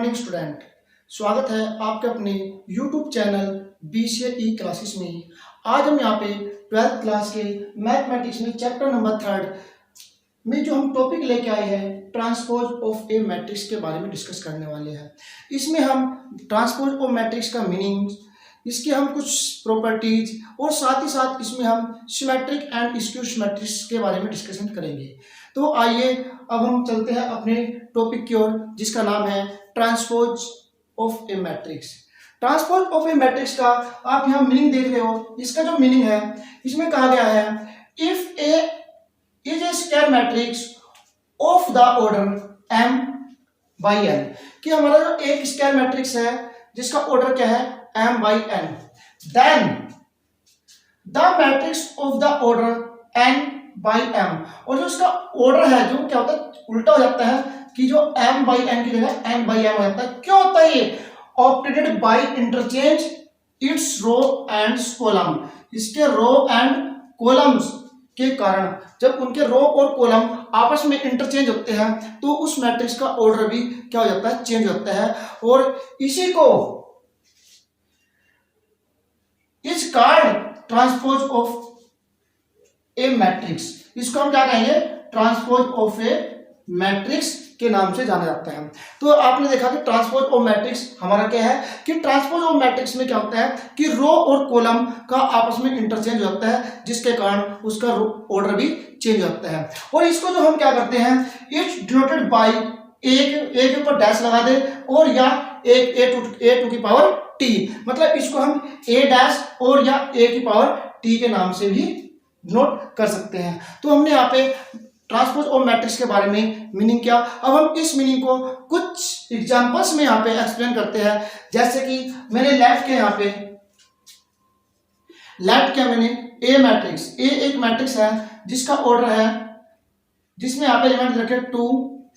Morning student, स्वागत है आपके अपने यूट्यूब चैनल BCE क्लासेस में। आज हम यहाँ पे 12th क्लास के मैथमेटिक्स में चैप्टर नंबर 3 में जो हम टॉपिक लेके आए हैं ट्रांसपोज ऑफ ए मैट्रिक्स के बारे में डिस्कस करने वाले हैं। इसमें हम ट्रांसपोज ऑफ मैट्रिक्स का मीनिंग, इसके हम कुछ प्रॉपर्टीज और साथ ही साथ इसमें हम सिमेट्रिक एंड स्क्यू सिमेट्रिक्स के बारे में डिस्कशन करेंगे। तो आइए अब हम चलते हैं अपने टॉपिक की ओर, जिसका नाम है transpose of A matrix. Transpose of A matrix का आप यहाँ मीनिंग देख रहे हो। इसका जो मीनिंग है, इसमें कहा गया है if A is a square matrix of the order m by n, कि हमारा जो एक स्क्वायर मैट्रिक्स है जिसका ऑर्डर क्या है m by n, then the matrix of the order n by m, और जो इसका ऑर्डर है जो क्या होता है उल्टा हो जाता है कि जो m by n की जगह n by m हो जाता है। क्यों होता है ये? Operated by interchange its row and column, इसके रो एंड कॉलम्स के कारण जब उनके रो और कॉलम आपस में इंटरचेंज होते हैं तो उस मैट्रिक्स का ऑर्डर भी क्या हो जाता है, चेंज होता है। और इसी को इस card transpose of A matrix, इसको हम क्या कहेंगे, ट्रांसपोज ऑफ ए मैट्रिक्स के नाम से जाना जाता है। तो आपने देखा कि ट्रांसपोज ऑफ मैट्रिक्स हमारा क्या है कि ट्रांसपोज ऑफ मैट्रिक्स में क्या होता है कि रो और कॉलम का आपस में इंटरचेंज होता है, जिसके कारण उसका ऑर्डर भी चेंज होता है। और इसको जो हम क्या करते हैं, इट्स डिनोटेड बाय एक के ऊपर डैश लगा दे और या एक ए टू की पावर टी, मतलब इसको हम ए डैश और या ए की पावर टी के नाम से भी नोट कर सकते हैं। तो हमने यहाँ पे ट्रांसपोज ऑफ मैट्रिक्स के बारे में मीनिंग किया। अब हम इस मीनिंग को कुछ एग्जांपल्स में यहाँ पे एक्सप्लेन करते हैं। जैसे कि मैंने लेफ्ट किया मैंने ए मैट्रिक्स, ए एक मैट्रिक्स है जिसका ऑर्डर है, जिसमें यहाँ पे एलिमेंट रखे 2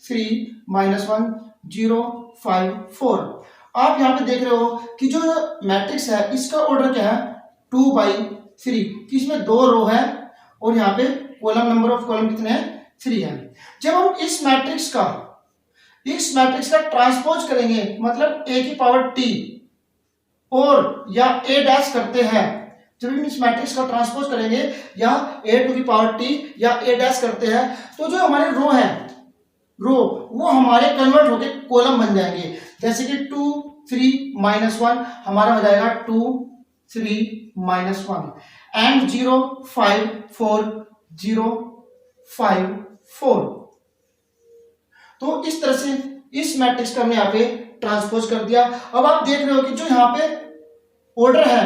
3 -1 0 5 4। आप यहाँ पे देख रहे हो कि जो मैट्रिक्स है इसका ऑर्डर क्या है 2/3, कि इसमें 2 रो है और यहाँ पे कॉलम नंबर ऑफ कॉलम कितने हैं 3 है। जब हम इस मैट्रिक्स का ट्रांसपोज करेंगे, मतलब a की पावर t और या a डैश करते हैं, जब हम इस मैट्रिक्स का ट्रांसपोज करेंगे या a टू की पावर t या a डैश करते हैं, तो जो हमारे रो वो हमारे कन्वर्ट होके कॉलम बन जाएंगे। जैसे कि 2 3 -1 हमारा हो जाएगा 2 3 -1 एंड 0 5 4 0 5 4। तो इस तरह से इस मैट्रिक्स का हमने यहाँ पे ट्रांसपोज कर दिया। अब आप देख रहे हो कि जो यहाँ पे ऑर्डर है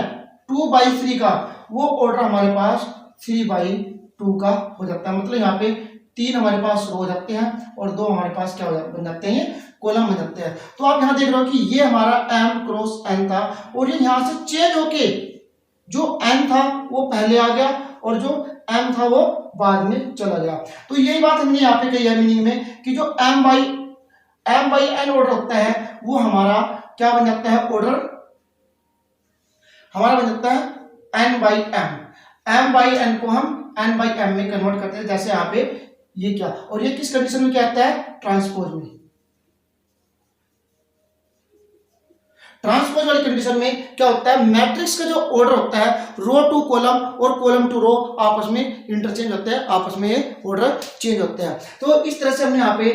2/3 का, वो ऑर्डर हमारे पास 3/2 का हो जाता है। मतलब यहाँ पे 3 हमारे पास रो हो जाते हैं और 2 हमारे पास क्या बन जाते हैं, कॉलम बन जाते हैं। तो आप यहाँ देख रहे हो कि ये हमारा m क्रॉस n था और ये यहाँ से चेंज होके जो n था वो पहले आ गया और जो m था वो बाद में चला गया। तो यही बात हमने यहाँ पे कही है मीनिंग में कि जो m by n ऑर्डर होता है वो हमारा क्या बन जाता है, ऑर्डर हमारा बन जाता है n by m। m by n को हम n by m में कन्वर्ट करते हैं। जैसे यहाँ पे ये क्या, और ये किस कंडीशन में क्या आता है, ट्रांसपोज में। ट्रांसपोज वाली कंडीशन में क्या होता है, मैट्रिक्स का जो ऑर्डर होता है रो टू कॉलम और कॉलम टू रो आपस में इंटरचेंज होते हैं, आपस में ये ऑर्डर चेंज होते हैं। तो इस तरह से हमने यहाँ पे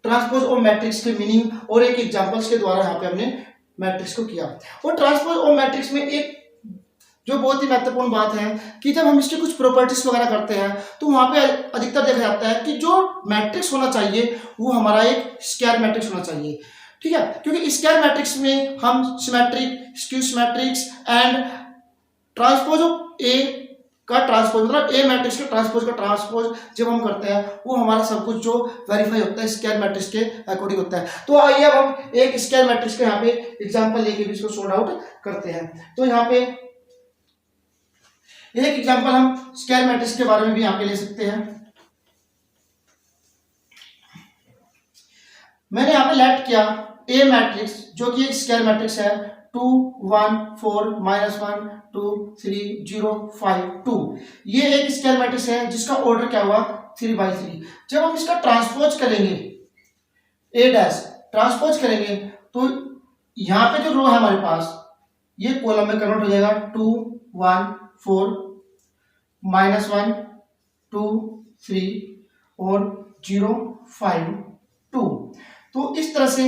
ट्रांसपोज ऑफ मैट्रिक्स के मीनिंग और एक एग्जांपल्स के द्वारा यहाँ पे हमने मैट्रिक्स को किया। और ट्रांसपोज ऑफ मैट्रिक्स में एक जो बहुत ही महत्वपूर्ण बात है कि जब हम इसकी कुछ प्रॉपर्टीज वगैरह करते हैं तो वहां पे अधिकतर देखा जाता है कि जो मैट्रिक्स होना चाहिए वो हमारा एक स्क्वायर मैट्रिक्स होना चाहिए। ठीक है, क्योंकि स्क्वायर मैट्रिक्स में हम symmetric, skew symmetrics and transpose of A का ट्रांसपोज, मतलब ए मैट्रिक्स के ट्रांसपोज का ट्रांसपोज जब हम करते हैं वो हमारा सब कुछ जो वेरीफाई होता है स्क्वायर मैट्रिक्स के अकॉर्डिंग होता है। तो आइए अब हम एक स्क्वायर मैट्रिक्स के यहाँ पे एग्जाम्पल लेके भी इसको सॉर्ट आउट करते हैं। तो यहाँ पे एक एग्जाम्पल हम स्क्वायर मैट्रिक्स के बारे में भी यहाँ पे ले सकते हैं। मैंने यहाँ पे लेट किया ए मैट्रिक्स जो कि एक स्क्वायर मैट्रिक्स है 2 1 4 -1 2 3 0 5 2। ये एक स्क्वायर मैट्रिक्स है जिसका ऑर्डर क्या हुआ 3/3। जब हम इसका ट्रांसपोज करेंगे ए डैश ट्रांसपोज करेंगे तो यहाँ पे जो रो है हमारे पास ये कॉलम में कन्वर्ट हो जाएगा 2 1 4 -1 2 3 और 0 5 2। तो इस तरह से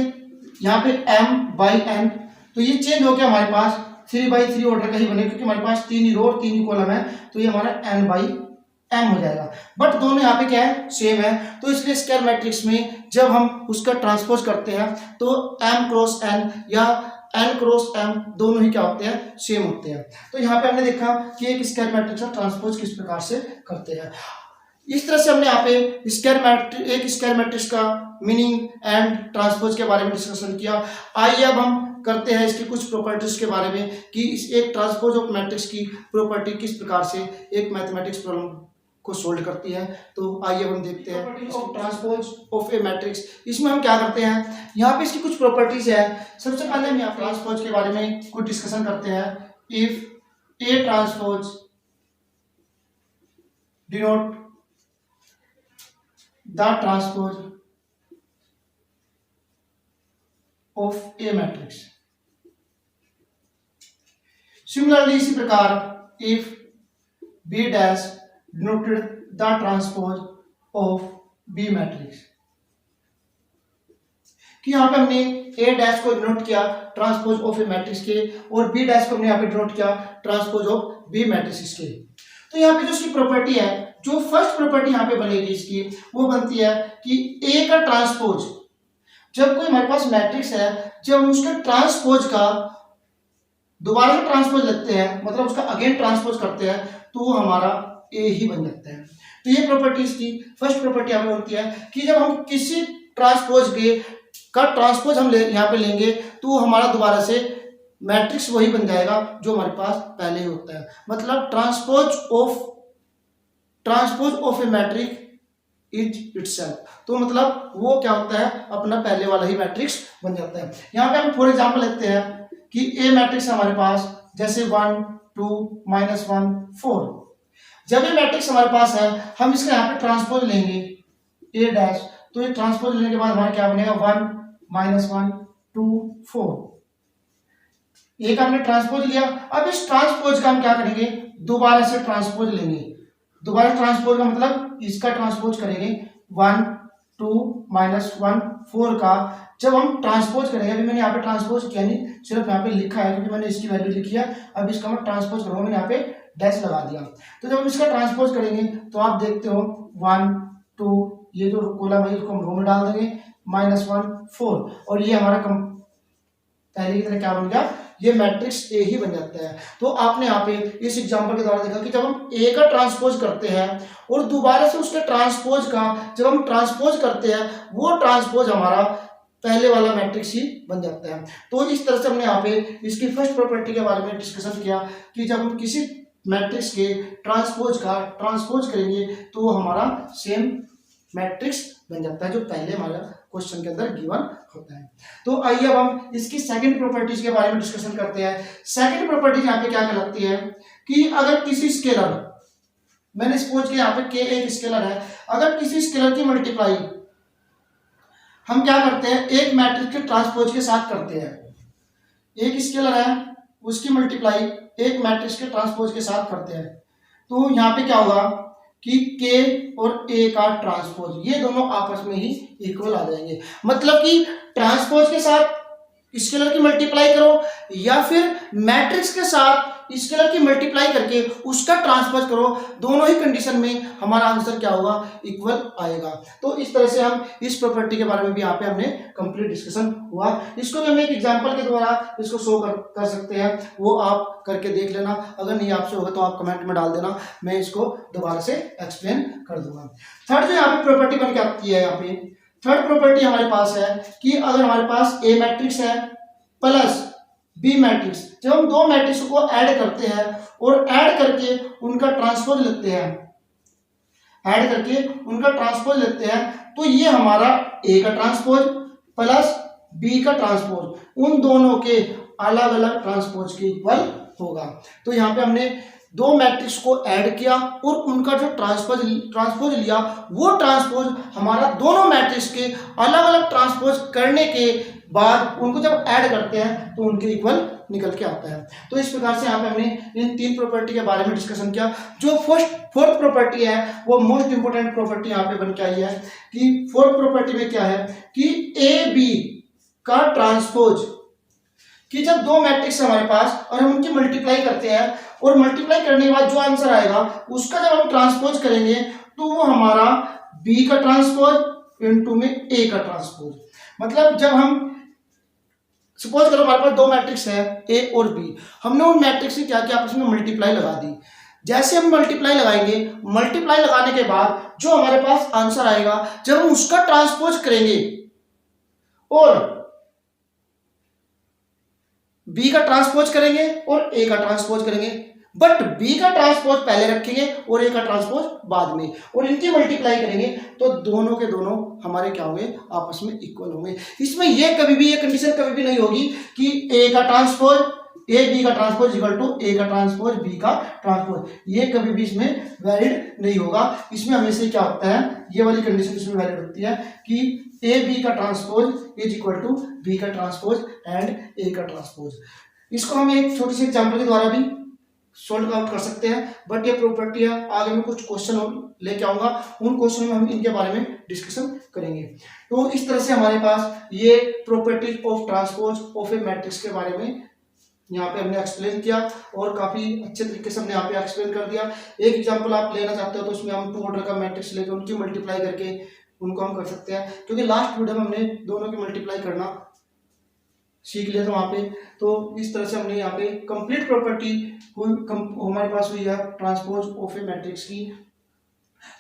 यहाँ पे m/n, तो ये चेंज हो गया हमारे पास 3/3 ऑर्डर का ही बनेगा, क्योंकि हमारे पास 3 ही रो और 3 ही कॉलम है, तो ये हमारा n/m हो जाएगा। बट दोनों यहाँ पे क्या है, सेम है, तो इसलिए स्क्वायर मैट्रिक्स में जब हम उसका ट्रांसपोज करते हैं तो m क्रॉस n या n क्रॉस m दोनों ही क्या होते हैं, सेम होते हैं। तो यहाँ पे हमने देखा कि एक स्क्वायर मैट्रिक्स का ट्रांसपोज किस प्रकार से करते हैं। इस तरह से हमने यहाँ पे एक स्क्वायर मैट्रिक्स का मीनिंग एंड ट्रांसपोज के बारे में डिस्कशन किया। आइए अब हम करते हैं इसकी कुछ प्रॉपर्टीज के बारे में कि इस एक ट्रांसपोज ऑफ मैट्रिक्स की प्रॉपर्टी किस प्रकार से एक मैथमेटिक्स प्रॉब्लम को सोल्व करती है। तो आइए हम देखते हैं ट्रांसपोज ऑफ ए मैट्रिक्स। इसमें हम क्या करते हैं, यहाँ पे इसकी कुछ प्रॉपर्टीज है। सबसे पहले हम यहाँ ट्रांसपोज के बारे में कुछ डिस्कशन करते हैं। If A transpose denote the transpose of A matrix. Similarly इसी प्रकार if B dash denoted the transpose of B matrix, कि यहाँ पे हमने ए डैश को डिनोट किया ट्रांसपोज ऑफ ए मैट्रिक्स के और बी डैश को हमने यहाँ पे डिनोट किया ट्रांसपोज ऑफ बी मैट्रिक्स के। तो यहाँ पे जो इसकी प्रॉपर्टी है, जो फर्स्ट प्रॉपर्टी यहाँ पे बनेगी इसकी, वो बनती है कि ए का ट्रांसपोज, जब कोई हमारे पास मैट्रिक्स है, जब हम उसके ट्रांसपोज का दोबारा से ट्रांसपोज लेते हैं, मतलब उसका अगेन ट्रांसपोज करते हैं, तो वो हमारा ए ही बन जाता है। तो ये प्रॉपर्टी इसकी फर्स्ट प्रॉपर्टी हमें होती है कि जब हम किसी ट्रांसपोज का ट्रांसपोज हम यहाँ पे लेंगे तो हमारा दोबारा से मैट्रिक्स वही बन जाएगा जो हमारे पास पहले ही होता है। मतलब transpose of A matrix is itself, तो मतलब वो क्या होता है, अपना पहले वाला ही मैट्रिक्स बन जाता है। यहाँ पे हम फॉर एग्जांपल लेते हैं कि ए मैट्रिक्स हमारे पास जैसे 1 2 -1 4। जब ये मैट्रिक्स हमारे पास है, हम इसका यहाँ पे ट्रांसपोज लेंगे ए डैश, तो ये ट्रांसपोज लेने के बाद हमारा क्या बनेगा 1 -1 2 4। ए का हमने ट्रांसपोज लिया। अब इस ट्रांसपोज का हम क्या करेंगे, दोबारा से ट्रांसपोज लेंगे। दोबारा ट्रांसपोज का मतलब इसका ट्रांसपोज करेंगे 1 2 -1 4 का। जब हम ट्रांसपोज करेंगे, अभी मैंने यहाँ पे ट्रांसपोज किया नहीं, सिर्फ यहाँ पे लिखा है क्योंकि मैंने इसकी वैल्यू लिखी है। अब इसका मैं ट्रांसपोज करूंगा, मैंने यहाँ पे डैश लगा दिया। तो जब हम इसका ट्रांसपोज करेंगे तो आप देखते हो 1 2, ये जो कॉलम है इसको हम रो में डाल देंगे, -1 4, और ये हमारा पहले की तरह क्या बन गया, ये मैट्रिक्स ए ही बन जाता है। तो आपने यहाँ पे इस एग्जांपल के द्वारा देखा कि जब हम ए का ट्रांसपोज करते हैं और दोबारा से उसके ट्रांसपोज का जब हम ट्रांसपोज करते हैं, वो ट्रांसपोज हमारा पहले वाला मैट्रिक्स ही बन जाता है। तो इस तरह से हमने यहाँ पे इसकी फर्स्ट प्रॉपर्टी के बारे में डिस्कशन किया कि जब हम किसी मैट्रिक्स के ट्रांसपोज का ट्रांसपोज करेंगे तो वो हमारा सेम मैट्रिक्स बन जाता है जो पहले हमारा क्वेश्चन के अंदर गिवन होता है। तो आइए अब हम इसकी सेकंड प्रॉपर्टीज के बारे में डिस्कशन करते हैं। सेकंड प्रॉपर्टी यहाँ पे क्या कहलाती है कि अगर किसी स्केलर, मैंने सपोज किया यहाँ पे के एक स्केलर है, अगर किसी स्केलर की मल्टीप्लाई हम क्या करते हैं, एक मैट्रिक्स के ट्रांसपोज के साथ करते हैं। एक स्केलर है, उसकी मल्टीप्लाई एक मैट्रिक्स के ट्रांसपोज के साथ करते हैं। तो यहाँ पे क्या होगा कि के और ए का ट्रांसपोज, ये दोनों आपस में ही इक्वल आ जाएंगे। मतलब कि ट्रांसपोज के साथ स्केलर की मल्टीप्लाई करो या फिर मैट्रिक्स के साथ स्केलर की मल्टीप्लाई करके उसका ट्रांसपोज करो, दोनों ही कंडीशन में हमारा आंसर क्या होगा, इक्वल आएगा। तो इस तरह से हम इस प्रॉपर्टी के बारे में भी यहाँ पे हमने कंप्लीट डिस्कशन हुआ। इसको भी हम एक एग्जांपल के द्वारा इसको शो कर सकते हैं, वो आप करके देख लेना। अगर नहीं आपसे होगा तो आप कमेंट में डाल देना, मैं इसको दोबारा से एक्सप्लेन कर दूंगा। थर्ड जो यहाँ पे प्रॉपर्टी बन के आती है, यहाँ पे थर्ड प्रॉपर्टी हमारे पास है कि अगर हमारे पास ए मैट्रिक्स है प्लस बी मैट्रिक्स, जब हम दो मैट्रिक्स को ऐड करते हैं और ऐड करके उनका ट्रांसपोज लेते हैं, ऐड करके उनका ट्रांसपोज लेते हैं, तो ये हमारा ए का ट्रांसपोज प्लस बी का ट्रांसपोज उन दोनों के अलग अलग ट्रांसपोज के इक्वल होगा। तो यहाँ पे हमने दो मैट्रिक्स को ऐड किया और उनका जो ट्रांसपोज लिया, वो ट्रांसपोज हमारा दोनों मैट्रिक्स के अलग अलग ट्रांसपोज करने के बाद उनको जब ऐड करते हैं तो उनके इक्वल निकल के आता है। तो इस प्रकार से यहाँ पे हमने इन तीन प्रॉपर्टी के बारे में डिस्कशन किया। जो फोर्थ प्रॉपर्टी है वो मोस्ट इंपोर्टेंट प्रॉपर्टी यहाँ पे बन के आई है कि फोर्थ प्रॉपर्टी में क्या है कि ए बी का ट्रांसपोज, कि जब दो मैट्रिक्स हमारे पास और हम उनकी मल्टीप्लाई करते हैं और मल्टीप्लाई करने के बाद जो आंसर आएगा उसका जब हम ट्रांसपोज करेंगे तो वो हमारा बी का ट्रांसपोज इनटू में ए का ट्रांसपोज। मतलब जब हम सपोज करो हमारे पास दो मैट्रिक्स है ए और बी, हमने उन मैट्रिक्स से क्या किया, आपस में मल्टीप्लाई लगा दी। जैसे हम मल्टीप्लाई लगाएंगे, मल्टीप्लाई लगाने के बाद जो हमारे पास आंसर आएगा जब हम उसका ट्रांसपोज करेंगे और बी का ट्रांसपोज करेंगे और ए का ट्रांसपोज करेंगे, बट बी का ट्रांसपोज पहले रखेंगे और ए का ट्रांसपोज बाद में, और इनकी मल्टीप्लाई करेंगे तो दोनों के दोनों हमारे क्या होंगे, आपस में इक्वल होंगे। इसमें ये कभी भी ये कंडीशन कभी भी नहीं होगी कि ए का ट्रांसपोज ए बी का ट्रांसपोज इक्वल टू ए का ट्रांसपोज बी का ट्रांसपोज, ये कभी भी इसमें वैलिड नहीं होगा। इसमें हमेशा क्या होता है, ये वाली कंडीशन इसमें वैलिड होती है कि ए बी का transpose is equal to B का ट्रांसपोज एंड ए का ट्रांसपोज। इसको हम एक छोटी सी एग्जांपल के द्वारा भी सॉल्व आउट कर सकते हैं, बट ये प्रॉपर्टी आगे में कुछ क्वेश्चन लेके आऊंगा, उन क्वेश्चन में हम इनके बारे में डिस्कशन करेंगे। तो इस तरह से हमारे पास ये properties of transpose of A matrix के बारे में यहाँ पे हमने एक्सप्लेन किया और काफी अच्छे तरीके से हमने यहाँ पे एक्सप्लेन कर दिया। एक एग्जांपल आप लेना चाहते हो तो उसमें हम टू ऑर्डर का मैट्रिक्स लेके उनकी मल्टीप्लाई करके उनको हम कर सकते हैं, क्योंकि लास्ट वीडियो में हमने दोनों की मल्टीप्लाई करना सीख लिया था वहां पे। तो इस तरह से हमने यहाँ पे कंप्लीट प्रॉपर्टी हमारे पास हुई है ट्रांसपोज ऑफ ए मैट्रिक्स की।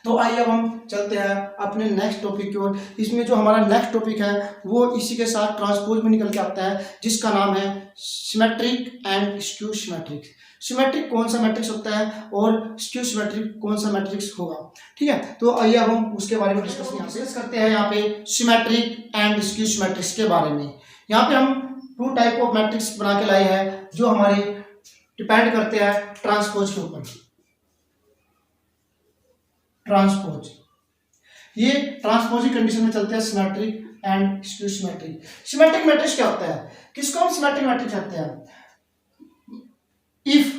तो आइए अब हम चलते हैं अपने नेक्स्ट टॉपिक की ओर। इसमें जो हमारा नेक्स्ट टॉपिक है वो इसी के साथ ट्रांसपोज में निकल के आता है, जिसका नाम है symmetric and skew symmetric. Symmetric कौन सा मैट्रिक्स होता है और स्क्यू सिमेट्रिक कौन सा मैट्रिक्स होगा, ठीक है। तो आइए अब हम उसके बारे में डिस्कस करते हैं यहाँ पे सिमेट्रिक एंड स्क्यू सिमेट्रिक्स के बारे में। यहाँ पे हम टू टाइप ऑफ मैट्रिक्स बना के लाए हैं जो हमारे डिपेंड करते हैं ट्रांसपोज के ऊपर। ट्रांसपोज, ये ट्रांसपोज की कंडीशन में चलते हैं symmetric and skew symmetric. Symmetric matrix क्या होता है, किसको हम सिमेट्रिक मैट्रिक्स कहते हैं? इफ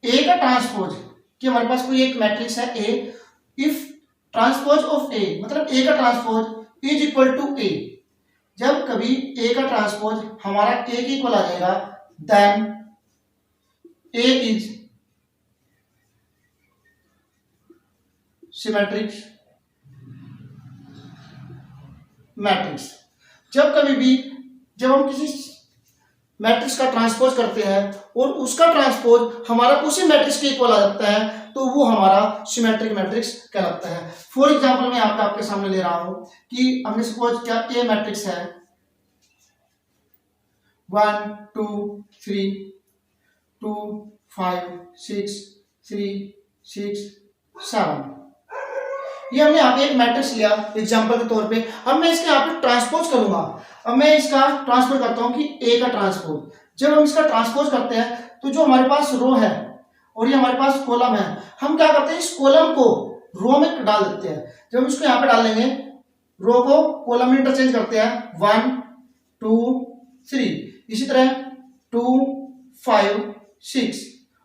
ए का ट्रांसपोज, कि हमारे पास कोई एक मैट्रिक्स है ए, इफ ट्रांसपोज ऑफ ए मतलब ए का ट्रांसपोज इज इक्वल टू ए, जब कभी ए का ट्रांसपोज हमारा ए के इक्वल आ जाएगा then A is symmetric matrix. जब हम किसी मैट्रिक्स का ट्रांसपोज करते हैं और उसका ट्रांसपोज हमारा उसी मैट्रिक्स के इक्वल आ जाता है तो वो हमारा सिमेट्रिक मैट्रिक्स कहलाता है। फॉर एग्जांपल मैं यहाँ पे आपके सामने ले रहा हूं कि हमने सपोज क्या ए मैट्रिक्स है 1 2 3 2 5 6 3 6 7, ये हमने यहाँ पे एक मैट्रिक्स लिया एग्जांपल के तौर पे। अब मैं इसके यहाँ पे ट्रांसपोज करूंगा। अब मैं इसका ट्रांसपोज करता हूँ कि ए का ट्रांसपोज, जब हम इसका ट्रांसपोज करते हैं तो जो हमारे पास रो है और ये हमारे पास कॉलम है, हम क्या करते हैं इस कॉलम को रो में डाल देते हैं। जब हम इसको यहाँ पे डाल लेंगे, रो को कॉलम में इंटरचेंज करते हैं 1 2 3, इसी तरह 2 5 6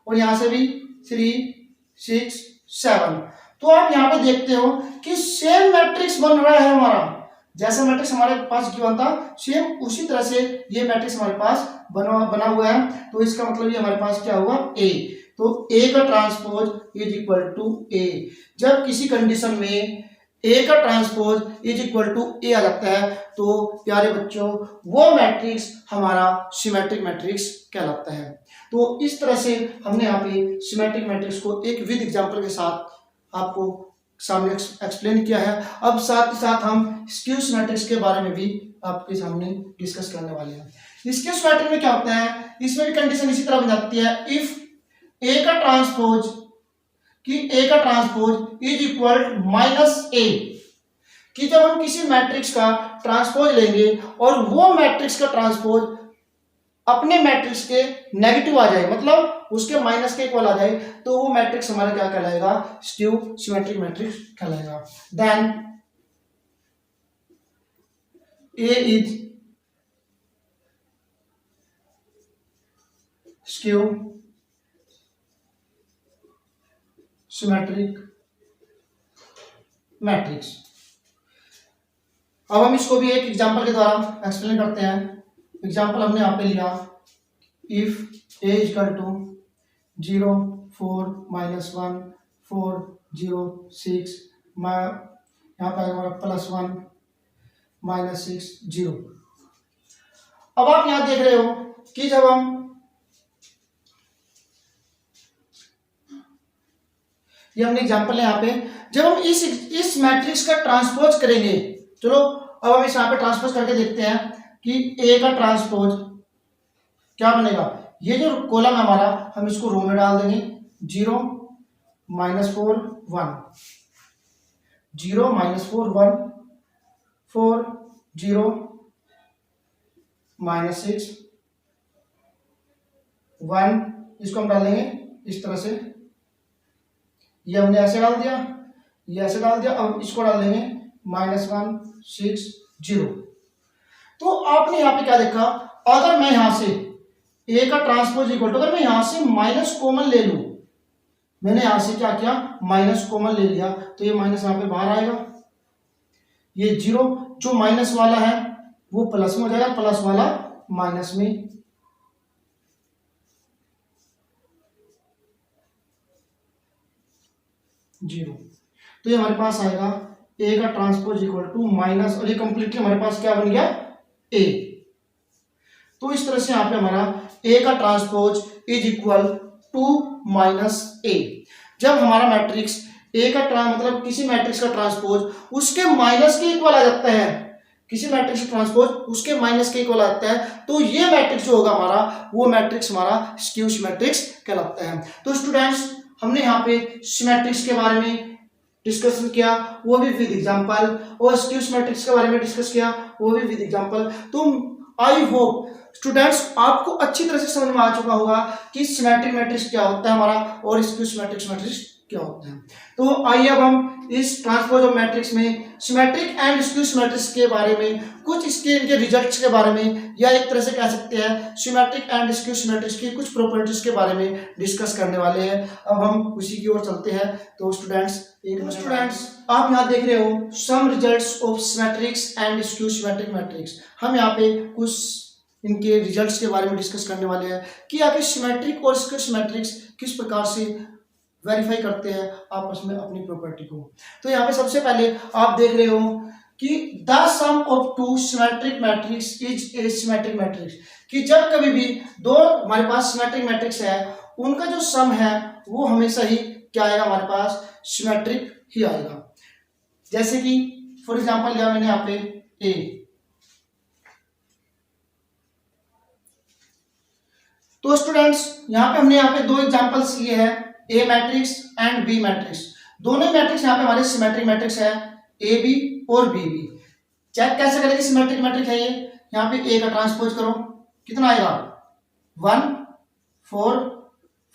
और यहां से भी 3 6 7। तो आप यहाँ पे देखते हो कि सेम मैट्रिक्स बन रहा है हमारा, जैसा मैट्रिक्स हमारे पास गिवन था सेम उसी तरह से ये मैट्रिक्स हमारे पास बना हुआ है। तो इसका मतलब ये हमारे पास क्या होगा ए, तो ए का ट्रांसपोज इज इक्वल टू ए। जब किसी कंडीशन में ए का ट्रांसपोज इज इक्वल टू ए आ जाता है तो प्यारे बच्चों वो मैट्रिक्स हमारा सिमेट्रिक मैट्रिक्स कहलाता है। तो इस तरह से हमने यहाँ पे सिमेट्रिक मैट्रिक्स को एक विद एग्जांपल के साथ आपको सामने एक्सप्लेन किया है। अब साथ ही साथ हम स्क्यू सिमेट्रिक्स के बारे में भी आपके सामने डिस्कस करने वाले हैं। स्क्यू सिमेट्रिक में क्या होता है, इसमें भी कंडीशन इसी तरह बन जाती है इफ ए का ट्रांसपोज कि ए का ट्रांसपोज इज इक्वल माइनस ए, कि जब हम किसी मैट्रिक्स का ट्रांसपोज लेंगे और वो मैट्रिक्स का ट्रांसपोज अपने मैट्रिक्स के नेगेटिव आ जाए, मतलब उसके माइनस के इक्वल आ जाए, तो वो मैट्रिक्स हमारा क्या कहलाएगा, स्क्यू सिमेट्रिक मैट्रिक्स कहलाएगा। Then A is skew symmetric matrix. अब हम इसको भी एक एग्जांपल के द्वारा एक्सप्लेन करते हैं। एग्जांपल हमने यहाँ पे लिया, इफ ए इक्वल टू 0 4 -1 4 0 6, यहाँ पे हमारा +1 -6 0। अब आप यहाँ देख रहे हो कि जब हम ये हमने एग्जांपल है यहाँ पे, जब हम इस मैट्रिक्स का ट्रांसपोज करेंगे, चलो अब हम इस यहाँ पे ट्रांसपोज करके देखते हैं कि ए का ट्रांसपोज क्या बनेगा। ये जो कॉलम है हमारा, हम इसको रो में डाल देंगे, 0 -4 1 0 -4 1 4 0 -6 1, इसको हम डाल देंगे इस तरह से, ये हमने ऐसे डाल दिया, ये ऐसे डाल दिया। अब इसको डाल देंगे -1 6 0। तो आपने यहाँ पे क्या देखा, अगर मैं यहां से ए का ट्रांसपोज इक्वल टू, अगर मैं यहां से माइनस कॉमन ले लूं, मैंने यहां से क्या किया, माइनस कॉमन ले लिया, तो ये माइनस यहां पे बाहर आएगा, ये 0 जो माइनस वाला है वो प्लस में हो जाएगा, प्लस वाला माइनस में। जीरो, तो ये हमारे पास आएगा ए का ट्रांसपोज इक्वल टू माइनस, और ये कंप्लीटली हमारे पास क्या बन गया, ए। तो इस तरह से यहाँ पे हमारा ए का transpose is equal to minus A. जब हमारा मैट्रिक्स ए का मतलब किसी मैट्रिक्स का ट्रांसपोज उसके माइनस के इक्वल आ जाता है, किसी मैट्रिक्स का ट्रांसपोज उसके माइनस के इक्वल आता है, तो ये मैट्रिक्स जो होगा हमारा, वो मैट्रिक्स हमारा स्क्यू सिमेट्रिक्स कहलाता है। तो स्टूडेंट्स, हमने यहाँ पे सिमेट्रिक्स के बारे में डिस्कशन किया, वो भी विद एग्जांपल, और स्क्यू सिमेट्रिक्स के बारे में डिस्कस किया, वो भी विद एग्जांपल। तो आई होप स्टूडेंट्स आपको अच्छी तरह से समझ में आ चुका होगा कि सिमेट्रिक मैट्रिक्स क्या होता है हमारा, और स्क्यू सिमेट्रिक मैट्रिक्स क्या होता है। तो आइए अब हम इस ट्रांसपोज ऑफ मैट्रिक्स में सिमेट्रिक एंड स्क्यू सिमेट्रिक्स के बारे में, कुछ इसके इनके रिजल्ट्स के बारे में, या एक तरह से कह सकते हैं सिमेट्रिक एंड स्क्यू सिमेट्रिक्स की कुछ प्रॉपर्टीज के बारे में डिस्कस करने वाले हैं। अब हम उसी की ओर चलते हैं। तो स्टूडेंट्स आप यहाँ देख रहे हो some results of symmetrics and skew symmetric matrix. हम यहाँ पे कुछ इनके रिजल्ट्स के बारे में डिस्कस करने वाले हैं कि आखिर सिमेट्रिक और स्क्यू सिमेट्रिक्स किस प्रकार से वेरीफाई करते हैं आपस में अपनी प्रॉपर्टी को। तो यहाँ पे सबसे पहले आप देख रहे हो कि the sum of two symmetric matrix is a symmetric matrix, कि जब कभी भी दो हमारे पास सिमेट्रिक मैट्रिक्स है, उनका जो सम है वो हमेशा ही क्या आएगा, हमारे पास सिमेट्रिक ही आएगा। जैसे कि फॉर एग्जांपल लिया मैंने यहाँ पे ए, तो स्टूडेंट्स यहाँ पे हमने यहाँ पे दो एग्जांपल्स लिए हैं, ए मैट्रिक्स एंड बी मैट्रिक्स। दोनों मैट्रिक्स यहाँ पे हमारे सिमेट्रिक मैट्रिक्स है, ए बी और बी बी। चेक कैसे करेंगे सिमेट्रिक मैट्रिक है ये, यहाँ पे ए का ट्रांसपोज करो, कितना आएगा 1 4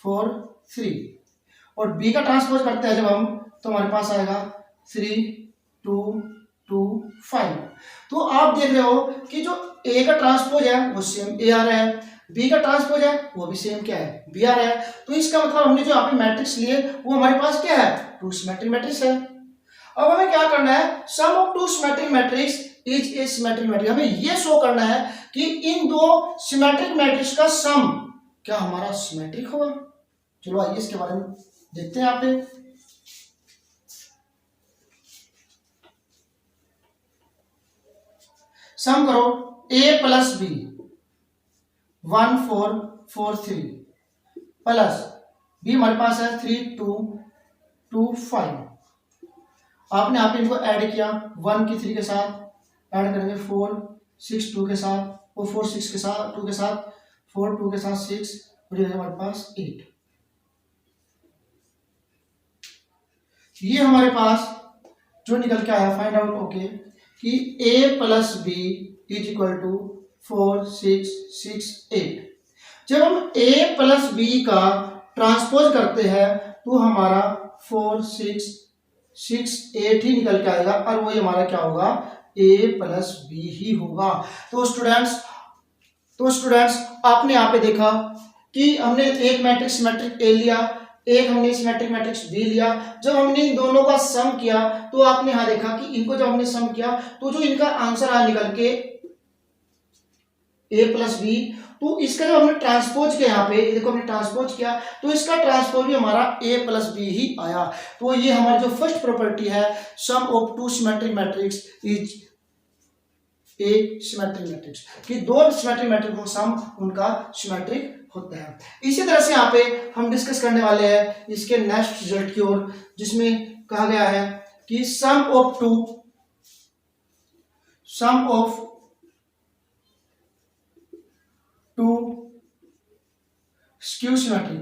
4 3, और बी का ट्रांसपोज करते हैं जब हम, तो हमारे पास आएगा 3 2 2 5। तो आप देख रहे हो कि जो ए का ट्रांसपोज है वो सेम ए आ रहा है, बी का ट्रांसपोज है वो भी सेम क्या है, बी आ रहा है। तो इसका मतलब हमने जो यहाँ पे मैट्रिक्स लिए वो हमारे पास क्या है, टू सिमेट्रिक मैट्रिक्स है। अब हमें क्या करना है, sum of two symmetric matrix is a symmetric matrix. हमें ये शो करना है कि इन दो सिमेट्रिक मैट्रिक्स का सम क्या हमारा सिमेट्रिक होगा। चलो आइए इसके बारे में देखते हैं। यहाँ पे सम करो a plus B 1 4 4 3 plus B हमारे पास है 3 2 2 5। आपने यहाँ पे इनको ऐड किया 1 की 3 के साथ, ऐड करेंगे 4 6 2 के साथ, और 4 6 के साथ 2 के साथ 4 2 के साथ 6, और ये हमारे पास 8। ये हमारे पास जो निकल के आया फाइंड आउट ओके कि a plus B is equal to 4 6 6 8। जब हम a प्लस बी का ट्रांसपोज करते हैं तो हमारा 4 6 6 8 ही निकल के आएगा और वही हमारा क्या होगा a प्लस बी ही होगा। तो स्टूडेंट्स आपने यहाँ पे देखा कि हमने एक मैट्रिक्स सिमेट्रिक ए लिया, एक हमने सिमेट्रिक मैट्रिक्स बी लिया। जब हमने इन दोनों का सम किया तो आपने यहाँ देखा कि इनको जब हमने सम किया तो जो इनका आंसर आया निकल के a प्लस बी, तो इसका जब हमने ट्रांसपोज किया यहाँ पे देखो हमने ट्रांसपोज किया तो इसका ट्रांसपोज भी हमारा a प्लस बी ही आया। तो ये हमारी जो फर्स्ट प्रॉपर्टी है sum of two symmetric matrix is a symmetric matrix, कि दो सिमेट्रिक मैट्रिक्स को सम उनका सिमेट्रिक होता है। इसी तरह से यहाँ पे हम डिस्कस करने वाले हैं इसके नेक्स्ट रिजल्ट की ओर, जिसमें कहा गया है कि sum of two skew symmetric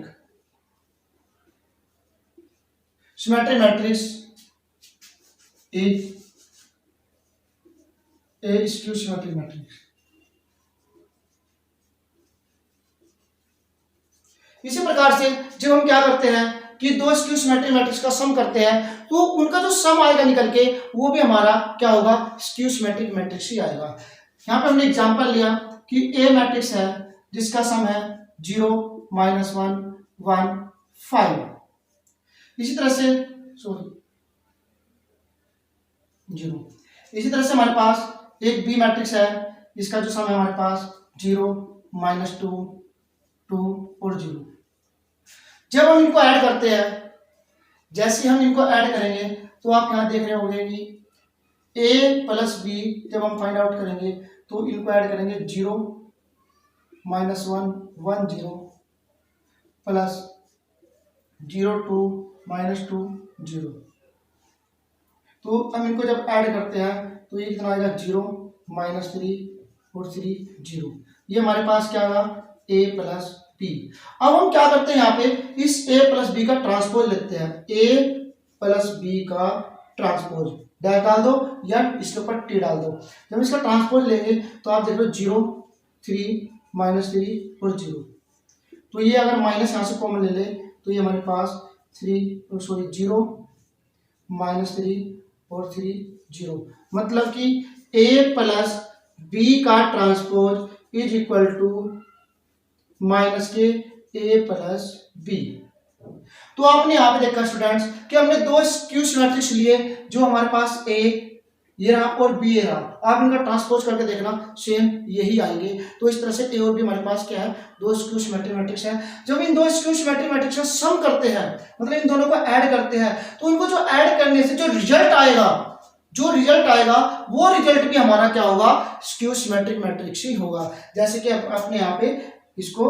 matrix is a skew symmetric matrix. इसी प्रकार से जब हम क्या करते हैं कि दो स्क्यू सिमेट्रिक मैट्रिक्स का सम करते हैं तो उनका जो सम आएगा निकल के वो भी हमारा क्या होगा स्क्यू सिमेट्रिक मैट्रिक्स ही आएगा। यहाँ पे हमने एग्जांपल लिया कि ए मैट्रिक्स है जिसका सम है 0 -1 1 5। इसी तरह से 0। इसी तरह से हमारे पास एक बी मैट्रिक्स है जिसका जो सम है हमारे पास 0 -2 2 और 0। जब हम इनको ऐड करते हैं, जैसे हम इनको ऐड करेंगे तो आप यहां देख रहे होंगे कि a प्लस बी जब हम फाइंड आउट करेंगे तो इनको ऐड करेंगे 0 -1 1 0 प्लस 0 2 -2 0। तो हम इनको जब ऐड करते हैं तो ये कितना आएगा 0 -3 और 3 0। ये हमारे पास क्या आएगा a प्लस बी। अब हम क्या करते हैं यहाँ पे इस a प्लस बी का ट्रांसपोज लेते हैं, a प्लस बी का ट्रांसपोज डैश डाल दो या इसके ऊपर टी डाल दो। जब इसका ट्रांसपोज लेंगे तो आप देख लो 0 3 -3 और 0। तो ये अगर माइनस यहाँ से कॉमन ले ले तो ये हमारे पास 0 -3 और 3 0, मतलब कि a प्लस बी का transpose is equal to minus के a प्लस बी। तो आपने यहाँ पे देखा स्टूडेंट्स कि हमने दो स्क्यू सिमेट्रिक्स लिए जो हमारे पास a ये रहा और b ये रहा। आप इनका ट्रांसपोज करके देखना सेम यही आएंगे। तो इस तरह से a और b हमारे पास क्या है दो स्क्यू सिमेट्रिक मैट्रिक्स है। जब इन दो स्क्यू सिमेट्रिक मैट्रिक्स का सम करते हैं मतलब इन दोनों को ऐड करते हैं तो इनको जो ऐड करने से जो रिजल्ट आएगा वो रिजल्ट भी हमारा क्या होगा स्क्यू सिमेट्रिक मैट्रिक्स ही होगा। जैसे कि आपने यहाँ पे इसको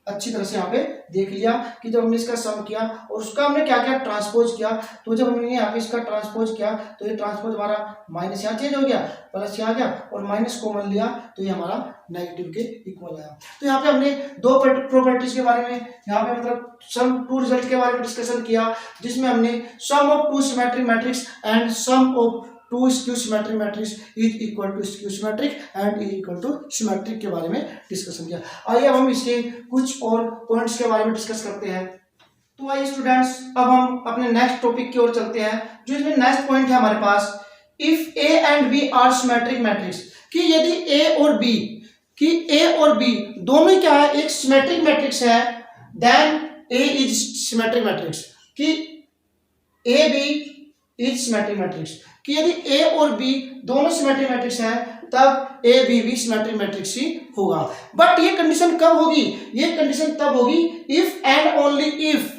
अच्छी तरह से यहाँ पे देख लिया कि जब हमने इसका सम किया और उसका हमने क्या क्या ट्रांसपोज किया, तो जब हमने यहाँ पे इसका ट्रांसपोज किया तो ये ट्रांसपोज हमारा माइनस यहाँ चेंज हो गया प्लस यहाँ गया और माइनस कॉमन लिया तो ये हमारा नेगेटिव के इक्वल आया। तो यहाँ पे हमने दो प्रॉपर्टीज के बारे में यहाँ पे मतलब सम टू रिजल्ट के बारे में डिस्कशन किया, जिसमें हमने sum of two symmetric matrix and sum of two skew symmetric matrix is equal to skew symmetric and is equal to symmetric के बारे में डिस्कशन किया। आइए अब हम इसके कुछ और पॉइंट्स के बारे में डिस्कस करते हैं। तो आइए स्टूडेंट्स अब हम अपने नेक्स्ट टॉपिक की ओर चलते हैं, जो इसमें नेक्स्ट पॉइंट है हमारे पास if A and B are symmetric matrix, कि यदि ए और बी दोनों क्या है एक सिमेट्रिक मैट्रिक्स है, then A is symmetric matrix, कि A B is symmetric matrix, कि यदि ए और बी दोनों सिमेट्रिक मैट्रिक्स है तब ए बी भी सिमेट्रिक मैट्रिक्स ही होगा। बट ये कंडीशन कब होगी, ये कंडीशन तब होगी इफ एंड ओनली इफ,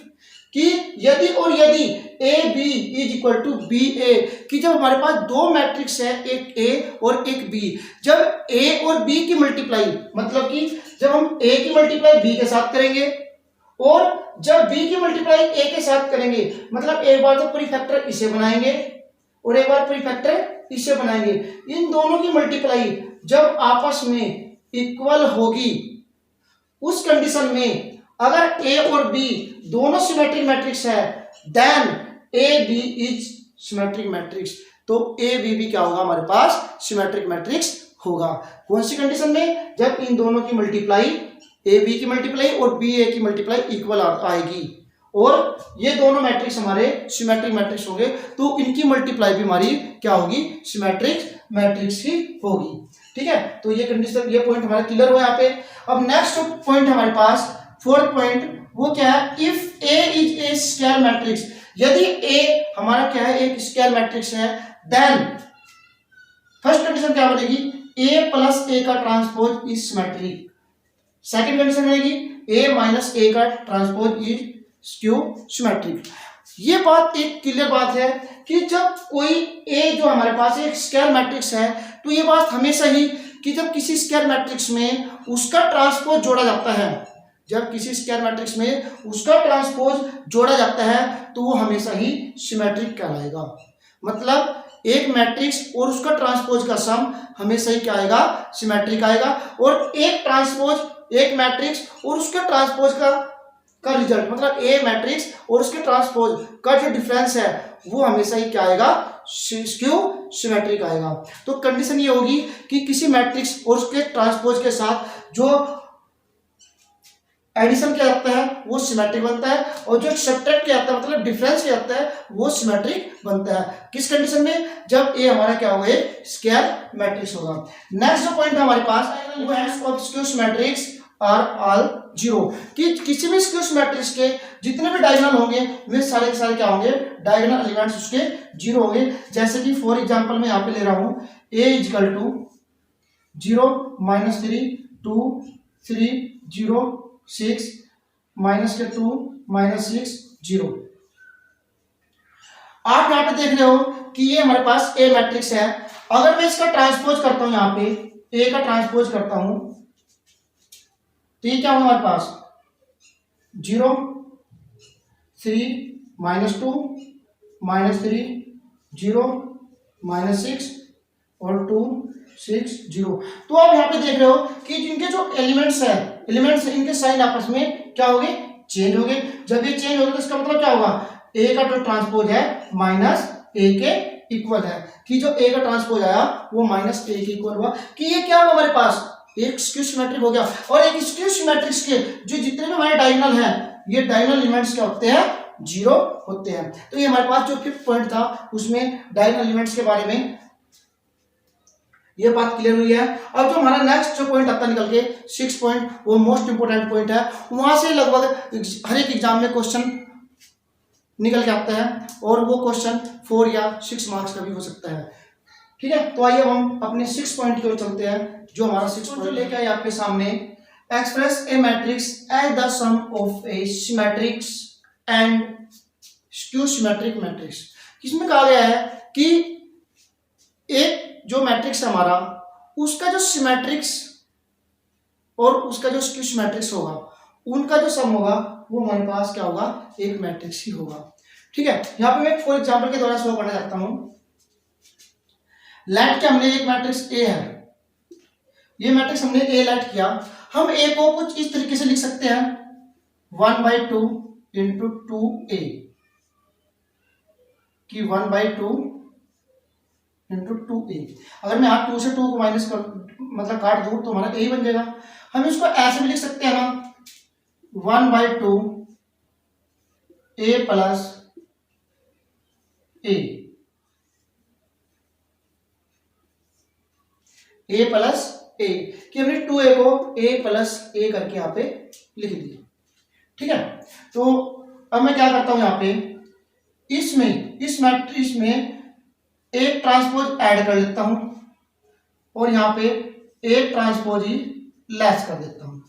कि यदि और यदि A B is equal to B A, कि जब हमारे पास दो मैट्रिक्स है एक ए और एक बी, जब ए और बी की मल्टीप्लाई मतलब कि जब हम ए की मल्टीप्लाई बी के साथ करेंगे और जब बी की मल्टीप्लाई ए के साथ करेंगे, मतलब एक बार तो प्रीफैक्टर इसे बनाएंगे और एक बार प्रीफैक्टर इसे बनाएंगे, इन दोनों की मल्टीप्लाई जब आपस में इक्वल होगी उस कंडीशन में अगर ए और बी दोनों सिमेट्रिक मैट्रिक्स है then A B is symmetric matrix, तो ए बी भी क्या होगा हमारे पास सिमेट्रिक मैट्रिक्स होगा। कौन सी कंडीशन में, जब इन दोनों की मल्टीप्लाई ए बी की मल्टीप्लाई और बी ए की मल्टीप्लाई इक्वल आएगी, और ये दोनों मैट्रिक्स हमारे सिमेट्रिक मैट्रिक्स होंगे, तो इनकी मल्टीप्लाई भी हमारी क्या होगी, सिमेट्रिक मैट्रिक्स ही होगी। ठीक है, तो ये कंडीशन, ये पॉइंट हमारा क्लियर हुआ यहाँ पे। अब नेक्स्ट पॉइंट हमारे पास फोर्थ पॉइंट, वो क्या है, if A is a square matrix, यदि ए हमारा क्या है, एक स्क्वायर मैट्रिक्स है, देन फर्स्ट कंडीशन क्या बनेगी, ए प्लस ए का transpose is symmetric. Second condition बनेगी ए माइनस ए का ट्रांसपोज इज स्क्यू सिमेट्रिक। ये बात एक क्लियर बात है कि जब कोई ए जो हमारे पास एक स्क्वायर मैट्रिक्स है, तो ये बात हमेशा ही कि जब किसी स्क्वायर मैट्रिक्स में उसका ट्रांसपोज जोड़ा जाता है, जब किसी स्क्वायर मैट्रिक्स में उसका ट्रांसपोज जोड़ा जाता है, तो वो हमेशा ही सिमेट्रिक कहलाएगा। मतलब एक मैट्रिक्स और उसका ट्रांसपोज का सम हमेशा ही क्या आएगा, सिमेट्रिक आएगा। और एक ट्रांसपोज, एक मैट्रिक्स और उसके ट्रांसपोज का रिजल्ट, मतलब ए मैट्रिक्स और उसके ट्रांसपोज का जो डिफरेंस है, वो हमेशा ही क्या आएगा, स्क्यू सिमेट्रिक आएगा। तो कंडीशन ये होगी कि किसी मैट्रिक्स और उसके ट्रांसपोज के साथ जो एडिशन किया जाता है वो सिमेट्रिक बनता है, और जो सब्ट्रैक्ट किया जाता है मतलब डिफरेंस किया जाता है वो सिमेट्रिक बनता है। किस कंडीशन में, जब ए हमारा क्या होगा, स्क्वायर मैट्रिक्स होगा। नेक्स्ट जो पॉइंट है हमारे पास वो है स्क्यू सिमेट्रिक्स आर ऑल जीरो, कि किसी भी स्क्यू सिमेट्रिक्स के जितने भी डायगोनल होंगे वे सारे के सारे क्या होंगे, डायगोनल एलिमेंट्स उसके जीरो होंगे। जैसे कि फॉर एग्जांपल मैं यहाँ पे ले रहा हूं a इक्वल टू 0 -3 2 3 0 6 -2 -6 0। आप यहाँ पे देख रहे हो कि ये हमारे पास ए मैट्रिक्स है। अगर मैं इसका ट्रांसपोज करता हूं, यहाँ पे ए का ट्रांसपोज करता हूं, तो ये क्या होगा हमारे पास 0 3 -2 -3 0 -6 और 2 6 0। तो आप यहाँ पे देख रहे हो कि जिनके जो एलिमेंट्स है इनके साइन आपस में क्या हो गए, चेंज हो गए। जब ये चेंज हो गए तो इसका मतलब क्या होगा, ए का जो ट्रांसपोज है माइनस ए के इक्वल है, कि जो ए का ट्रांसपोज आया वो माइनस ए के इक्वल हुआ, कि ये क्या हुआ हमारे पास, एक स्क्यू सिमेट्रिक हो गया। और एक स्क्यू सिमेट्रिक्स के जो जितने भी हमारे डायगोनल हैं, ये डायगोनल एलिमेंट्स क्या होते हैं, जीरो होते हैं। तो ये हमारे पास जो फिफ्थ पॉइंट था उसमें डायगोनल एलिमेंट्स के बारे में ये बात क्लियर हुई है। अब जो हमारा नेक्स्ट जो पॉइंट आता निकल के 6 पॉइंट, वो मोस्ट इंपोर्टेंट पॉइंट है। वहां से लगभग हर एक एग्जाम में क्वेश्चन निकल के आता है, और वो क्वेश्चन 4 या 6 मार्क्स का भी हो सकता है। ठीक है, तो आइए हम अपने 6 पॉइंट की ओर चलते हैं। जो हमारा 6 पॉइंट लेके आए आपके सामने, express a matrix as the sum of a symmetrics and skew symmetric matrix. इसमें कहा गया है कि एक जो मैट्रिक्स है हमारा, उसका जो सिमेट्रिक्स और उसका जो स्क्यू सिमेट्रिक्स होगा, उनका जो सम होगा वो हमारे पास क्या होगा, एक मैट्रिक्स ही होगा। ठीक है, यहाँ पे मैं फॉर एग्जांपल के द्वारा शो करना चाहता हूं। लेट के हमने एक मैट्रिक्स ए है, ये मैट्रिक्स हमने ए लेट किया। हम ए को कुछ इस तरीके से लिख सकते हैं 1/2 इंटू 2a, कि 1/2 इंटू 2a। अगर मैं यहाँ 2 से 2 को माइनस कर मतलब काट दूं तो हमारा a बन जाएगा। हम इसको ऐसे भी लिख सकते हैं ना, 1/2 a plus a, a plus a, कि हमने 2a को a प्लस a करके यहाँ पे लिख दिया। ठीक है, तो अब मैं क्या करता हूं, यहाँ पे इस मैट्रिक्स में एक ट्रांसपोज ऐड कर लेता हूं, और यहाँ पे एक ट्रांसपोज ही लेस कर देता हूं।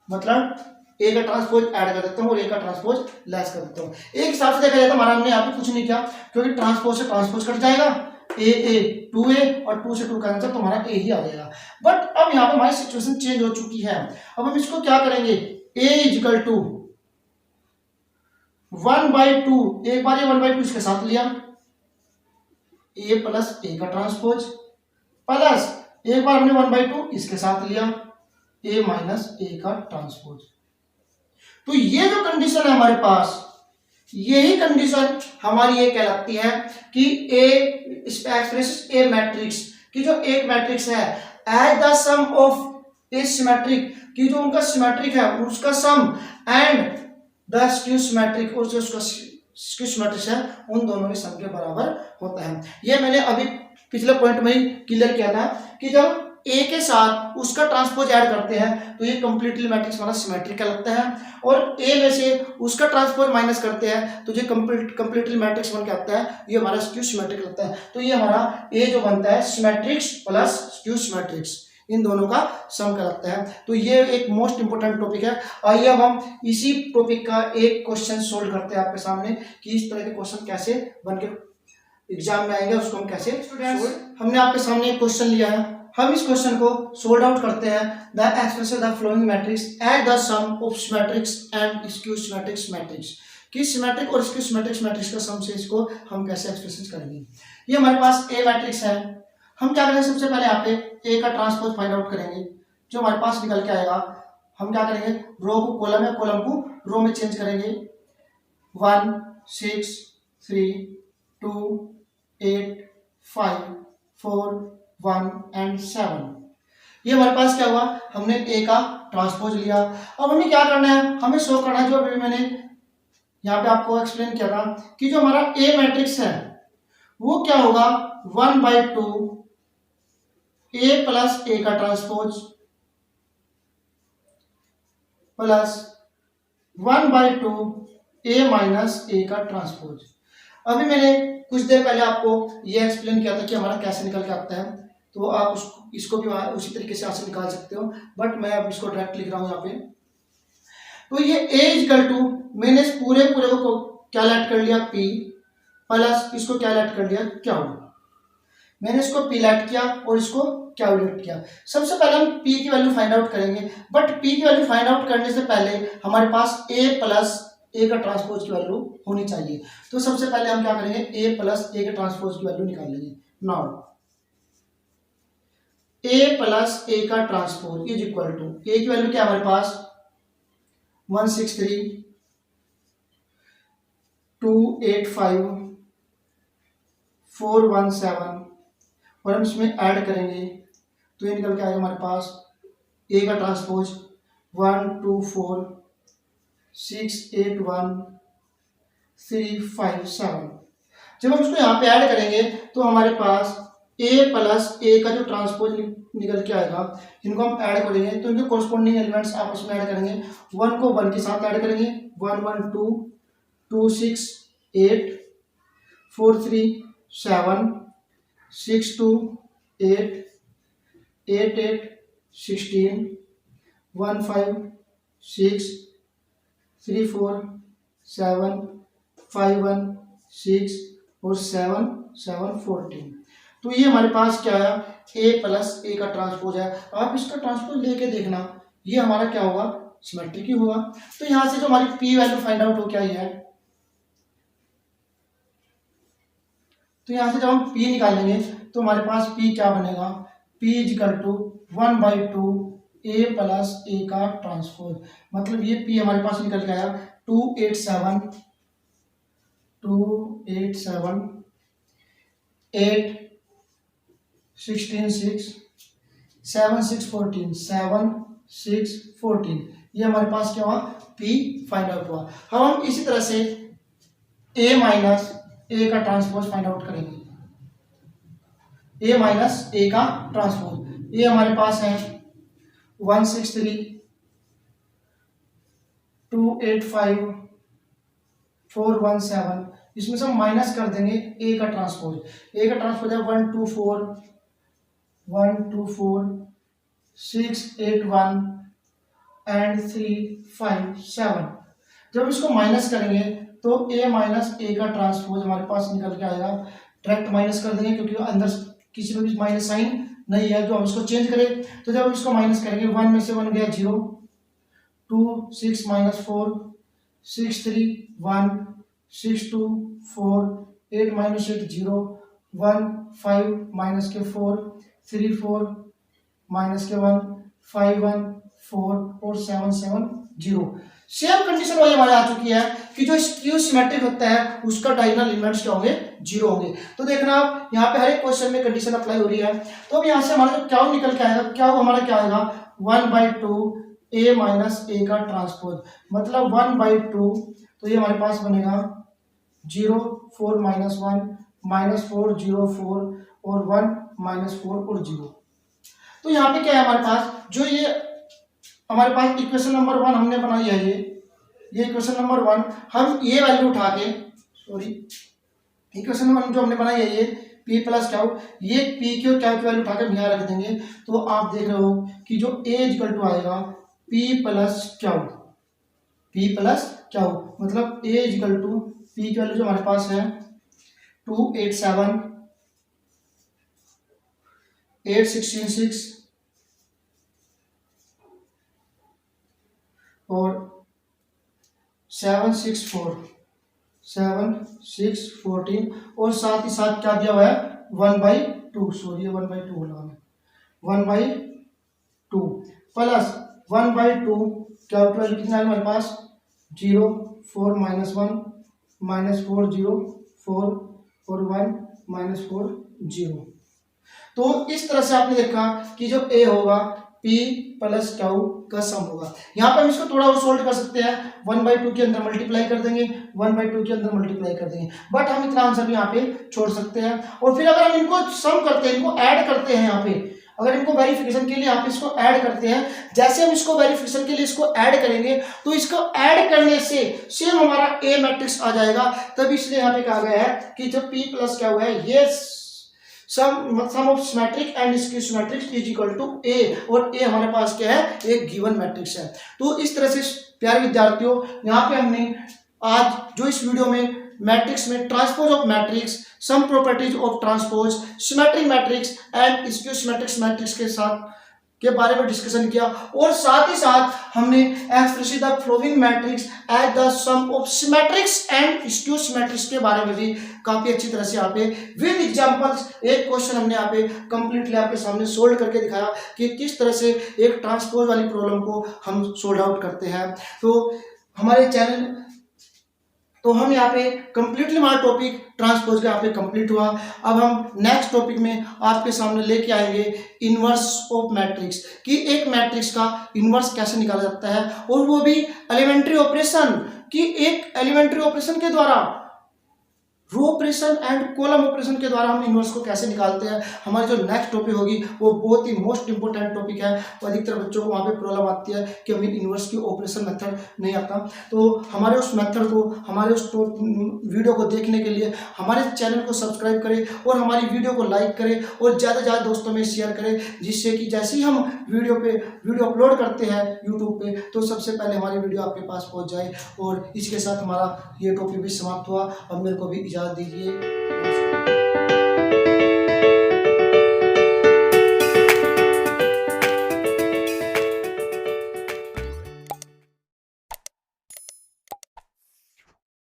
मतलब ए का ट्रांसपोज ऐड कर देता हूं और ए का ट्रांसपोज लेस कर देता हूं। एक हिसाब से देखा जाए तो हमारा हमने यहाँ पे कुछ नहीं किया, क्योंकि ट्रांसपोज से ट्रांसपोज कट जाएगा, ए 2a और 2 से 2 का आंसर तो हमारा ए ही आ जाएगा। बट अब यहाँ पे हमारी सिचुएशन चेंज हो चुकी है। अब हम इसको क्या करेंगे, a इक्वल टू 1/2, एक बार ये 1/2 इसके साथ लिया, a प्लस a का ट्रांसपोज, प्लस एक बार हमने 1/2 इसके साथ लिया, a माइनस a का ट्रांसपोज। तो ये जो कंडीशन है हमारे पास, यही कंडीशन हमारी ये कहलाती है कि ए एक्सप्रेस ए मैट्रिक्स, कि जो एक मैट्रिक्स है as the sum of a symmetric, कि जो उनका सिमेट्रिक है उसका sum and the skew symmetric और जो उसका स्क्यू सिमेट्रिक है उन दोनों के सम के बराबर होता है। ये मैंने अभी पिछले पॉइंट में ही क्लियर किया था कि जब ए के साथ उसका ट्रांसपोज ऐड करते हैं तो ये कंप्लीटली मैट्रिक्स हमारा सिमेट्रिक कहलाता है, और ए में से उसका ट्रांसपोज माइनस करते हैं तो ये कंप्लीटली मैट्रिक्स बन के आता है, ये हमारा स्क्यू सिमेट्रिक लगता है। तो ये हमारा ए जो बनता है सिमेट्रिक्स प्लस स्क्यू सिमेट्रिक्स, इन दोनों का सम कहलाता है। तो ये एक मोस्ट इंपोर्टेंट टॉपिक है। आइए अब हम इसी टॉपिक का एक क्वेश्चन सोल्व करते हैं आपके सामने कि इस तरह के क्वेश्चन कैसे बन के एग्जाम में आएंगे, उसको हम कैसे हमने आपके सामने एक क्वेश्चन लिया है, हम इस क्वेश्चन को सोल्व आउट करते हैं। The expression the following matrix at the sum of symmetrics and skew symmetrics matrix, कि सिमेट्रिक और स्क्यू सिमेट्रिक्स मैट्रिक्स का सम से इसको हम कैसे एक्सप्रेशन करेंगे। ये हमारे पास ए मैट्रिक्स है, हम क्या करेंगे सबसे पहले यहाँ पे ए का ट्रांसपोज फाइंड आउट करेंगे। जो हमारे पास निकल के आएगा हम क्या करेंगे, रो को कॉलम है, कॉलम को रो में चेंज करेंगे। 1 6 3 2 8 5 4 1 एंड 7, ये हमारे पास क्या हुआ, हमने ए का ट्रांसपोज लिया। अब हमें क्या करना है, हमें शो करना है, जो अभी मैंने यहाँ पे आपको एक्सप्लेन किया था कि जो हमारा ए मैट्रिक्स है वो क्या होगा 1/2 ए प्लस ए का ट्रांसपोज प्लस 1/2 ए माइनस ए का ट्रांसपोज। अभी मैंने कुछ देर पहले आपको ये एक्सप्लेन किया था कि हमारा कैसे निकल के आता है, तो आप इसको भी उसी तरीके से यहाँ से निकाल सकते हो, बट मैं अब इसको डायरेक्ट लिख रहा हूँ यहाँ पे। तो ये a इक्वल टू, मैंने इस पूरे को क्या लेट कर लिया p प्लस इसको क्या लेट कर लिया क्यू, मैंने इसको p लेट किया और इसको क्यू लेट किया। सबसे पहले हम p की वैल्यू फाइंड आउट करेंगे, बट p की वैल्यू फाइंड आउट करने से पहले हमारे पास a प्लस ए का ट्रांसपोज की वैल्यू होनी चाहिए। तो सबसे पहले हम क्या करेंगे, ए प्लस ए के ट्रांसपोज की वैल्यू निकाल लेंगे। नाउ ए प्लस ए का ट्रांसपोज इज इक्वल टू, ए की वैल्यू क्या है हमारे पास 163 285 417, और हम इसमें ऐड करेंगे तो ये निकल के आएगा हमारे पास ए का ट्रांसपोज 124 681 357। जब हम इसको यहाँ पे ऐड करेंगे तो हमारे पास a प्लस ए का जो ट्रांसपोज निकल के आएगा, इनको हम ऐड करेंगे तो इनके कोरस्पॉन्डिंग एलिमेंट्स आपस में ऐड करेंगे। 1 को 1 के साथ ऐड करेंगे, 1 1 2 2 6 8 4 3 7 6 2 8 8 8 16 1 5 6 3 4 7 5 1 6 और 7 7 14। तो ये हमारे पास क्या है, a प्लस ए का ट्रांसपोज है। आप इसका ट्रांसपोज लेके देखना, ये हमारा क्या होगा, सिमेट्रिक ही होगा। तो यहां से जो हमारी p वैल्यू फाइंड आउट हो क्या है, तो यहां से जब हम p निकालेंगे तो हमारे पास p क्या बनेगा, p equal to 1/2 A plus A का ट्रांसपोज, मतलब ये p हमारे पास निकल के आया 287 8 16 6 7 6 14 7 6 14, ये हमारे पास क्या हुआ, p फाइंड आउट हुआ। अब हम इसी तरह से a माइनस ए का ट्रांसपोज फाइंड आउट करेंगे, a माइनस ए का ट्रांसपोज, ये हमारे पास है 163 285 417, इसमें से हम माइनस कर देंगे a का ट्रांसपोज, a का ट्रांसपोज है 124 681 एंड 357। जब इसको माइनस करेंगे तो a माइनस ए का ट्रांसपोज हमारे पास निकल के आएगा, डायरेक्ट माइनस कर देंगे क्योंकि अंदर किसी में भी माइनस साइन नहीं है, जो हम इसको चेंज करें तो जब इसको माइनस करेंगे 1 में से 1 गया 0 2 6 माइनस 4 6 3 1 6 2 4 8 माइनस 8 0 1 5 माइनस के 4 3 4 माइनस के 1 5 1 4 और 7 7 0। सेम कंडीशन वही हमारे आ चुकी है कि जो स्क्यू सिमेट्रिक होता है उसका डायगोनल एलिमेंट्स क्या होंगे, 0 होंगे। तो देखना आप यहाँ पे हर एक क्वेश्चन में कंडीशन अप्लाई हो रही है। तो अब यहाँ से हमारा जो क्या निकल के आएगा, क्या हमारा क्या आएगा 1/2 ए माइनस ए का ट्रांसपोज, मतलब 1/2। तो ये हमारे पास बनेगा 0 4 माइनस 1 -4 0 4 और 1 -4 और 0। तो यहाँ पे क्या है हमारे पास, जो ये हमारे पास इक्वेशन नंबर 1 हमने बनाई है, ये इक्वेशन नंबर 1, हम ये वैल्यू उठा के, सॉरी, इक्वेशन नंबर जो हमने बनाई है ये p प्लस क्यू, ये p की और क्यू की वैल्यू उठाकर यहाँ रख देंगे। तो आप देख रहे हो कि जो a इक्वल टू आएगा p प्लस क्यू, मतलब a इक्वल टू p की वैल्यू जो हमारे पास है 287 866 और 714 और साथ ही साथ क्या दिया हुआ है 1/2, सॉरी 1/2 बोला मैंने, 1/2 प्लस 1/2 कैपिटल कितना है हमारे पास 0 4 माइनस 1 -4 0 4 और 1 -4 0। तो इस तरह से आपने देखा कि जो a होगा p प्लस क्यू का सम होगा। यहाँ पर हम इसको थोड़ा और सोल्व कर सकते हैं, 1/2 के अंदर मल्टीप्लाई कर देंगे, 1/2 के अंदर मल्टीप्लाई कर देंगे, बट हम इतना आंसर भी यहाँ पे छोड़ सकते हैं। और फिर अगर हम इनको सम करते हैं, इनको ऐड करते हैं, यहाँ पे अगर इनको वेरिफिकेशन के लिए आप इसको ऐड करते हैं, जैसे हम इसको वेरिफिकेशन के लिए इसको ऐड करेंगे तो इसको ऐड करने से सेम हमारा ए मैट्रिक्स आ जाएगा। तब इसलिए यहाँ पे कहा गया है कि जो p प्लस क्या हुआ है, ये sum of symmetric and skew symmetric is equal to A, और ए हमारे पास क्या है, एक गिवन मैट्रिक्स है। तो इस तरह से प्यारे विद्यार्थियों, यहाँ पे हमने आज जो इस वीडियो में मैट्रिक्स में transpose of matrix, some properties of transpose, symmetric matrix and skew symmetric matrix के बारे में डिस्कशन किया, और साथ ही साथ हमने express the following matrix as the sum of symmetrics and skew symmetrics के बारे में भी काफी अच्छी तरह से यहाँ पे विद एग्जांपल्स एक क्वेश्चन हमने यहाँ पे कंप्लीटली आपके सामने सोल्व करके दिखाया कि किस तरह से एक ट्रांसपोज वाली प्रॉब्लम को हम सोल्व आउट करते हैं। तो हम यहाँ पे कंप्लीटली हमारा टॉपिक ट्रांसपोज का यहाँ पे कंप्लीट हुआ। अब हम नेक्स्ट टॉपिक में आपके सामने लेके आएंगे इनवर्स ऑफ मैट्रिक्स, कि एक मैट्रिक्स का इनवर्स कैसे निकाला जाता है, और वो भी एलिमेंट्री ऑपरेशन, कि एक एलिमेंट्री ऑपरेशन के द्वारा, row operation and column operation के द्वारा हम इनवर्स को कैसे निकालते हैं। हमारी जो नेक्स्ट टॉपिक होगी वो बहुत ही मोस्ट इंपोर्टेंट टॉपिक है, तो अधिकतर बच्चों को वहाँ पे प्रॉब्लम आती है कि हमें इनवर्स की ऑपरेशन मेथड नहीं आता। तो हमारे उस मेथड को, हमारे उस वीडियो को देखने के लिए हमारे चैनल को सब्सक्राइब करें और हमारी वीडियो को लाइक करें और ज़्यादा से ज़्यादा दोस्तों में शेयर करें, जिससे कि जैसे ही हम वीडियो अपलोड करते हैं यूट्यूब पे तो सबसे पहले हमारी वीडियो आपके पास पहुँच जाए। और इसके साथ हमारा ये टॉपिक भी समाप्त हुआ। अब मेरे को भी इजाज़त दीजिए।